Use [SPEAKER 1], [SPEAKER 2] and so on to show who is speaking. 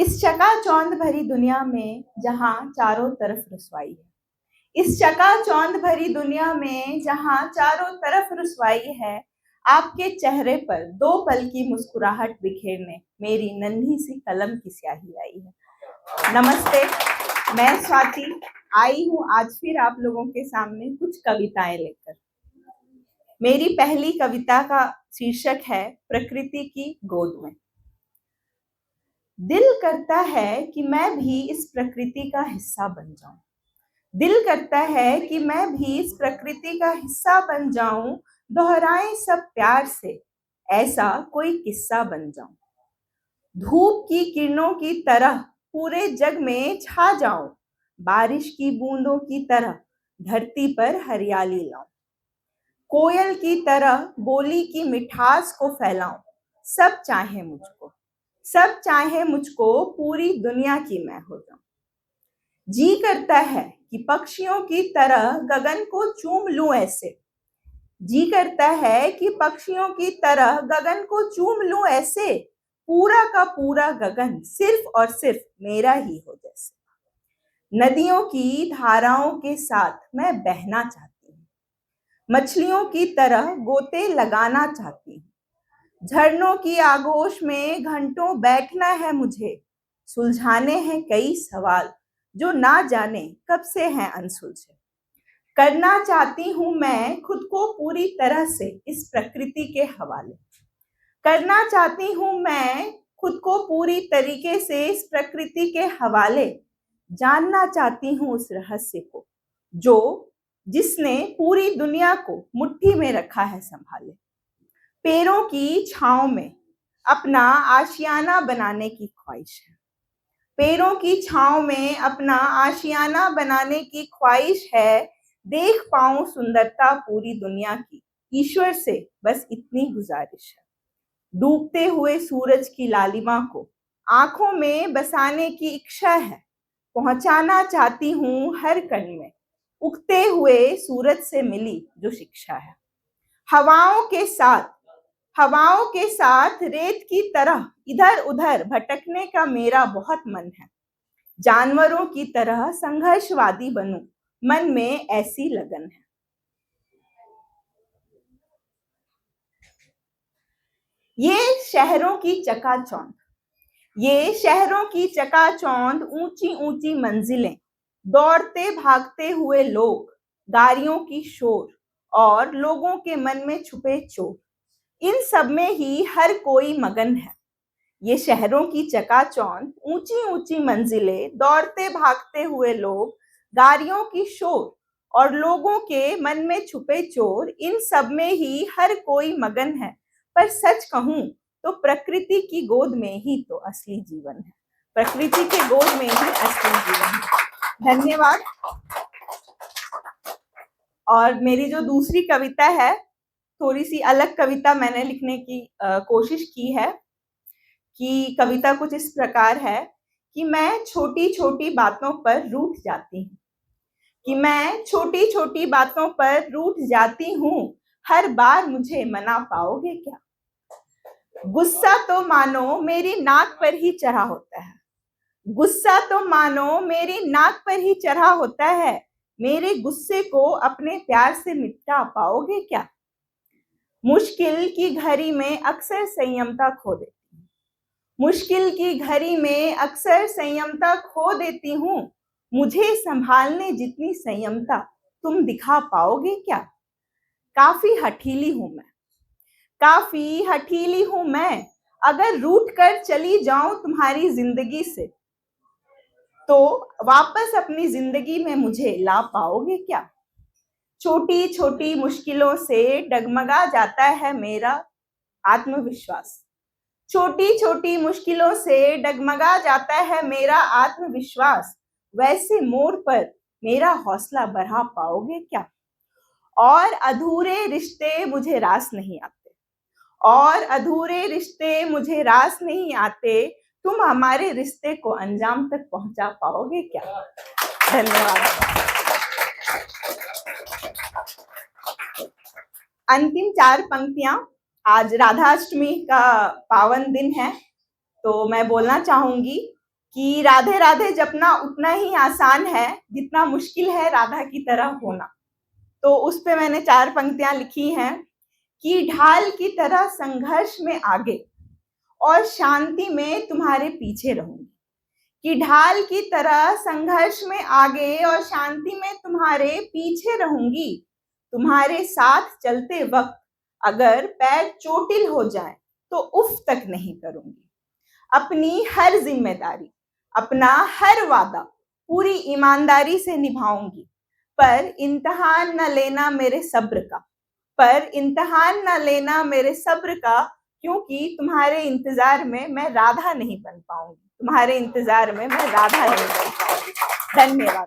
[SPEAKER 1] इस चकाचौंध भरी दुनिया में जहां चारों तरफ रुसवाई है, इस चकाचौंध भरी दुनिया में जहां चारों तरफ रुसवाई है, आपके चेहरे पर दो पल की मुस्कुराहट बिखेरने मेरी नन्ही सी कलम की स्याही आई है। नमस्ते, मैं स्वाति आई हूँ आज फिर आप लोगों के सामने कुछ कविताएं लेकर। मेरी पहली कविता का शीर्षक है प्रकृति की गोद में। दिल करता है कि मैं भी इस प्रकृति का हिस्सा बन जाऊं। दिल करता है कि मैं भी इस प्रकृति का हिस्सा बन जाऊं, दोहराएं सब प्यार से ऐसा कोई किस्सा बन जाऊं। धूप की किरणों की तरह पूरे जग में छा जाऊं, बारिश की बूंदों की तरह धरती पर हरियाली लाऊं। कोयल की तरह बोली की मिठास को फैलाऊं, सब चाहे मुझको, सब चाहे मुझको पूरी दुनिया की मैं हो जाऊं। जी करता है कि पक्षियों की तरह गगन को चूम लूं ऐसे, जी करता है कि पक्षियों की तरह गगन को चूम लूं ऐसे, पूरा का पूरा गगन सिर्फ और सिर्फ मेरा ही हो जैसे। नदियों की धाराओं के साथ मैं बहना चाहती हूँ, मछलियों की तरह गोते लगाना चाहती हूँ। झरनों की आगोश में घंटों बैठना है मुझे, सुलझाने हैं कई सवाल जो ना जाने कब से हैं अनसुलझे। करना चाहती हूँ मैं खुद को पूरी तरह से इस प्रकृति के हवाले, करना चाहती हूँ मैं खुद को पूरी तरीके से इस प्रकृति के हवाले। जानना चाहती हूँ उस रहस्य को जो जिसने पूरी दुनिया को मुट्ठी में रखा है संभाले। पेड़ों की छांव में अपना आशियाना बनाने की ख्वाहिश है, पेड़ों की छांव में अपना आशियाना बनाने की ख्वाहिश है। देख पाऊं सुंदरता पूरी दुनिया की, ईश्वर से बस इतनी गुजारिश है। डूबते हुए सूरज की लालिमा को आंखों में बसाने की इच्छा है। पहुंचाना चाहती हूँ हर कण में उगते हुए सूरज से मिली जो शिक्षा है। हवाओं के साथ रेत की तरह इधर उधर भटकने का मेरा बहुत मन है। जानवरों की तरह संघर्षवादी बनूं, मन में ऐसी लगन है। ये शहरों की चकाचौंध, ये शहरों की चकाचौंध, ऊंची ऊंची मंजिलें, दौड़ते भागते हुए लोग, गाड़ियों की शोर और लोगों के मन में छुपे चोर, इन सब में ही हर कोई मगन है। ये शहरों की चकाचौंध, ऊंची ऊंची मंजिलें, दौड़ते भागते हुए लोग, गाड़ियों की शोर और लोगों के मन में छुपे चोर, इन सब में ही हर कोई मगन है। पर सच कहूं तो प्रकृति की गोद में ही तो असली जीवन है, प्रकृति के गोद में ही असली जीवन है। धन्यवाद। और मेरी जो दूसरी कविता है, थोड़ी सी अलग कविता मैंने लिखने की कोशिश की है कि कविता कुछ इस प्रकार है कि मैं छोटी छोटी बातों पर रूठ जाती हूँ, कि मैं छोटी छोटी बातों पर रूठ जाती हूँ, हर बार मुझे मना पाओगे क्या? गुस्सा तो मानो मेरी नाक पर ही चढ़ा होता है, गुस्सा तो मानो मेरी नाक पर ही चढ़ा होता है, मेरे गुस्से को अपने प्यार से मिटा पाओगे क्या? मुश्किल की घड़ी में अक्सर संयमता खो देती हूँ, मुश्किल की घड़ी में अक्सर संयमता खो देती हूँ, मुझे संभालने जितनी संयमता तुम दिखा पाओगे क्या? काफी हठीली हूं मैं, काफी हठीली हूं मैं, अगर रूठ कर चली जाऊं तुम्हारी जिंदगी से तो वापस अपनी जिंदगी में मुझे ला पाओगे क्या? छोटी छोटी मुश्किलों से डगमगा जाता है मेरा आत्मविश्वास, छोटी छोटी मुश्किलों से डगमगा जाता है मेरा आत्मविश्वास, वैसे मोड़ पर मेरा हौसला बढ़ा पाओगे क्या? और अधूरे रिश्ते मुझे रास नहीं आते, और अधूरे रिश्ते मुझे रास नहीं आते, तुम हमारे रिश्ते को अंजाम तक पहुंचा पाओगे क्या? धन्यवाद। अंतिम 4 पंक्तियां। आज राधाष्टमी का पावन दिन है, तो मैं बोलना चाहूंगी कि राधे राधे जपना उतना ही आसान है जितना मुश्किल है राधा की तरह होना। तो उस पे मैंने 4 पंक्तियां लिखी हैं कि ढाल की तरह संघर्ष में आगे और शांति में तुम्हारे पीछे रहूंगी। कि ढाल की तरह संघर्ष में आगे और शांति में तुम्हारे पीछे रहूंगी। तुम्हारे साथ चलते वक्त अगर पैर चोटिल हो जाए तो उफ तक नहीं करूंगी। अपनी हर जिम्मेदारी, अपना हर वादा पूरी ईमानदारी से निभाऊंगी। पर इम्तिहान न लेना मेरे सब्र का, पर इम्तिहान न लेना मेरे सब्र का, क्योंकि तुम्हारे इंतजार में मैं राधा नहीं बन पाऊंगी। तुम्हारे इंतजार में मैं राधा नहीं बन पाऊंगी। धन्यवाद।